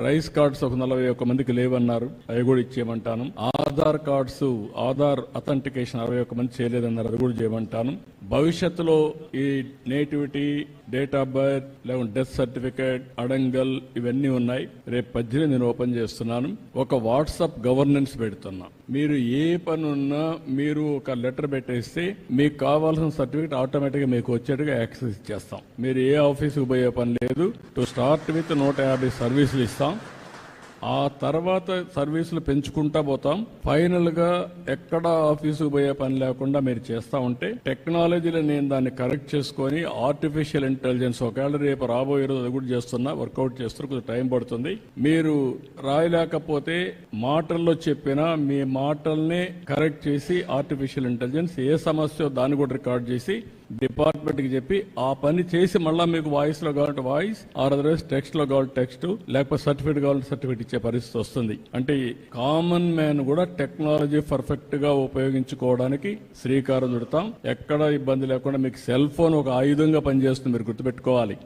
Rice cards ఒక 41 మందికి లేవన్నారు, అవి కూడా ఇచ్చేయమంటాను. ఆధార్ కార్డ్స్, ఆధార్ అథెంటికేషన్ 61 మంది చేయలేదన్నారు, అది కూడా చేయమంటాను. భవిష్యత్తులో ఈ నేటివిటీ, డేట్ ఆఫ్ బర్త్, లేకుంటే డెత్ సర్టిఫికేట్, అడంగల్ ఇవన్నీ ఉన్నాయి. రేపు 18 నేను ఓపెన్ చేస్తున్నాను. ఒక వాట్సాప్ గవర్నెన్స్ పెడుతున్నా. మీరు ఏ పని ఉన్నా మీరు ఒక లెటర్ పెట్టేస్తే మీకు కావాల్సిన సర్టిఫికేట్ ఆటోమేటిక్ గా మీకు వచ్చేట్టుగా యాక్సెస్ ఇచ్చేస్తాం. మీరు ఏ ఆఫీసుకు పోయే పని లేదు. టు స్టార్ట్ విత్ 150 సర్వీసులు ఇస్తాం. ఆ తర్వాత సర్వీసులు పెంచుకుంటా పోతాం. ఫైనల్ గా ఎక్కడ ఆఫీసుకు పోయే పని లేకుండా మీరు చేస్తా ఉంటే టెక్నాలజీలో నేను దాన్ని కరెక్ట్ చేసుకొని ఆర్టిఫిషియల్ ఇంటెలిజెన్స్ ఒకవేళ రేపు రాబోయే రోజు అది కూడా చేస్తున్నా, వర్కౌట్ చేస్తున్నా, కొంచెం టైం పడుతుంది. మీరు రాయలేకపోతే మాటల్లో చెప్పినా మీ మాటల్ని కరెక్ట్ చేసి ఆర్టిఫిషియల్ ఇంటెలిజెన్స్ ఏ సమస్య దాన్ని కూడా రికార్డ్ చేసి డిపార్ట్మెంట్ కి చెప్పి ఆ పని చేసి మళ్ళా మీకు వాయిస్ లో కావాలంటే వాయిస్, అదర్వైజ్ టెక్స్ట్ లో కావాలి టెక్స్ట్, లేకపోతే సర్టిఫికేట్ కావాలంటే సర్టిఫికేట్ ఇచ్చే పరిస్థితి వస్తుంది. అంటే కామన్ మ్యాన్ కూడా టెక్నాలజీ పర్ఫెక్ట్ గా ఉపయోగించుకోవడానికి శ్రీకారం చుడతాం. ఎక్కడ ఇబ్బంది లేకుండా మీకు సెల్ ఫోన్ ఒక ఆయుధంగా పనిచేస్తుంది, మీరు గుర్తుపెట్టుకోవాలి.